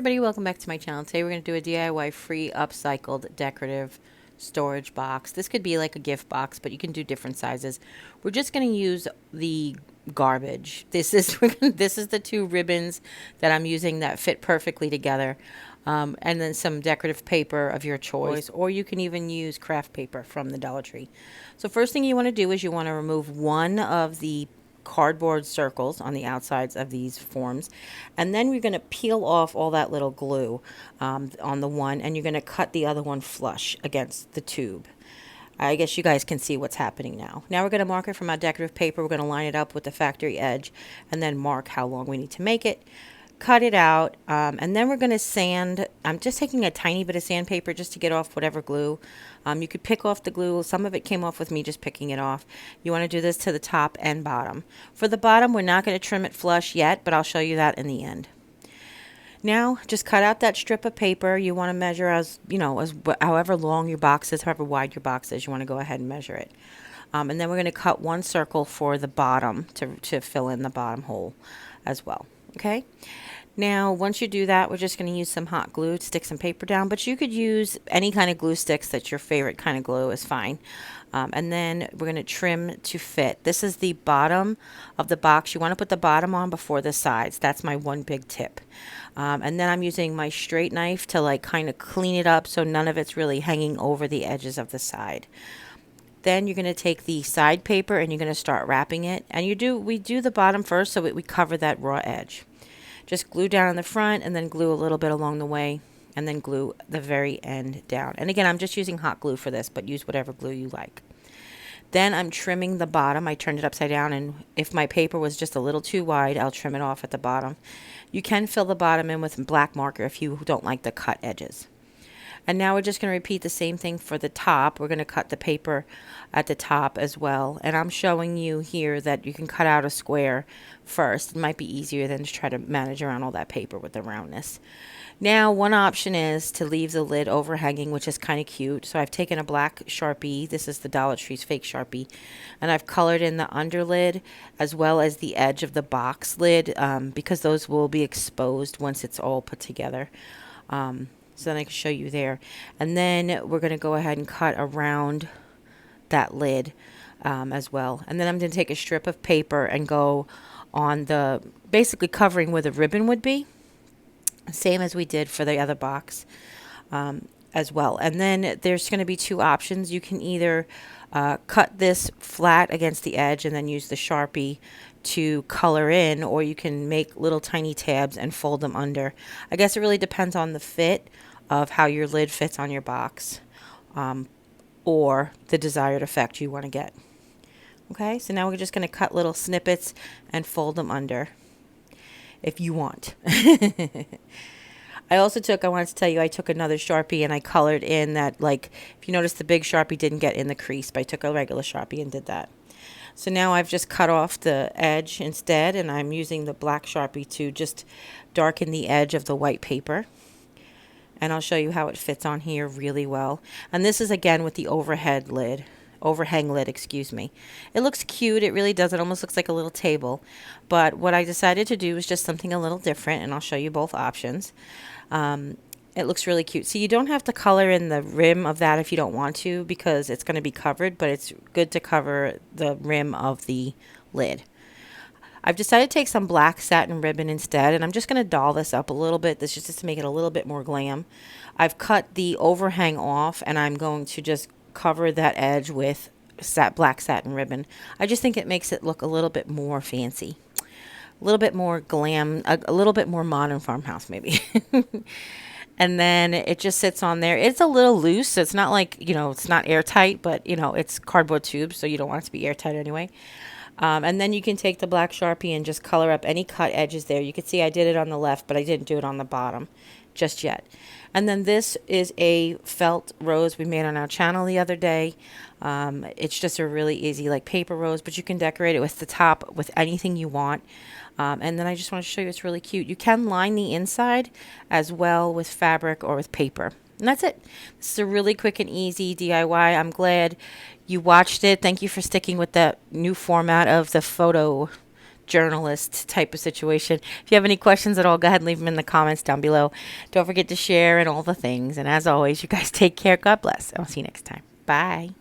everybody, welcome back to my channel. Today we're going to do a DIY free upcycled decorative storage box. This could be like a gift box, but you can do different sizes. We're just going to use the garbage. This is the two ribbons that I'm using that fit perfectly together. And then some decorative paper of your choice, or you can even use craft paper from the Dollar Tree. So first thing you want to do is you want to remove one of the cardboard circles on the outsides of these forms, and then we're going to peel off all that little glue on the one, and you're going to cut the other one flush against the tube. I guess you guys can see what's happening now. Now we're going to mark it from our decorative paper. We're going to line it up with the factory edge and then mark how long we need to make it. Cut it out, and then we're going to sand. I'm just taking a tiny bit of sandpaper just to get off whatever glue. You could pick off the glue. Some of it came off with me just picking it off. You want to do this to the top and bottom. For the bottom, we're not going to trim it flush yet, but I'll show you that in the end. Now, just cut out that strip of paper. You want to measure as however long your box is, however wide your box is. You want to go ahead and measure it. And then we're going to cut one circle for the bottom to fill in the bottom hole as well. Okay. Now, once you do that, we're just going to use some hot glue to stick some paper down, but you could use any kind of glue sticks that's your favorite kind of glue is fine. And then we're going to trim to fit. This is the bottom of the box. You want to put the bottom on before the sides. That's my one big tip. And then I'm using my straight knife to kind of clean it up so none of it's really hanging over the edges of the side. Then you're going to take the side paper and you're going to start wrapping it. And we do the bottom first so we cover that raw edge. Just glue down on the front and then glue a little bit along the way and then glue the very end down. And again, I'm just using hot glue for this, but use whatever glue you like. Then I'm trimming the bottom. I turned it upside down, and if my paper was just a little too wide, I'll trim it off at the bottom. You can fill the bottom in with black marker if you don't like the cut edges. And now we're just going to repeat the same thing for the top. We're going to cut the paper at the top as well. And I'm showing you here that you can cut out a square first. It might be easier than to try to manage around all that paper with the roundness. Now, one option is to leave the lid overhanging, which is kind of cute. So I've taken a black Sharpie. This is the Dollar Tree's fake Sharpie. And I've colored in the underlid as well as the edge of the box lid because those will be exposed once it's all put together. So then I can show you there. And then we're going to go ahead and cut around that lid as well. And then I'm going to take a strip of paper and go on basically covering where the ribbon would be. Same as we did for the other box as well. And then there's going to be two options. You can either cut this flat against the edge and then use the Sharpie to color in, or you can make little tiny tabs and fold them under. I guess it really depends on the fit of how your lid fits on your box or the desired effect you want to get. Okay, so now we're just going to cut little snippets and fold them under if you want. I wanted to tell you, I took another Sharpie and I colored in that, if you notice the big Sharpie didn't get in the crease, but I took a regular Sharpie and did that. So now I've just cut off the edge instead, and I'm using the black Sharpie to just darken the edge of the white paper. And I'll show you how it fits on here really well. And this is again with the overhang lid, excuse me. It looks cute. It really does. It almost looks like a little table. But what I decided to do was just something a little different, and I'll show you both options. It looks really cute. So you don't have to color in the rim of that if you don't want to, because it's going to be covered, but it's good to cover the rim of the lid. I've decided to take some black satin ribbon instead, and I'm just going to doll this up a little bit. This is just to make it a little bit more glam. I've cut the overhang off, and I'm going to just cover that edge with black satin ribbon. I just think it makes it look a little bit more fancy, a little bit more glam, a little bit more modern farmhouse maybe. And then it just sits on there. It's a little loose, so it's not it's not airtight, but it's cardboard tubes, so you don't want it to be airtight anyway. And then you can take the black Sharpie and just color up any cut edges there. You can see I did it on the left, but I didn't do it on the bottom just yet. And then this is a felt rose we made on our channel the other day. It's just a really easy paper rose, but you can decorate it with the top with anything you want. And then I just want to show you it's really cute. You can line the inside as well with fabric or with paper. And that's it. This is a really quick and easy DIY. I'm glad you watched it. Thank you for sticking with the new format of the photo journalist type of situation. If you have any questions at all, go ahead and leave them in the comments down below. Don't forget to share and all the things. And as always, you guys take care. God bless. I'll see you next time. Bye.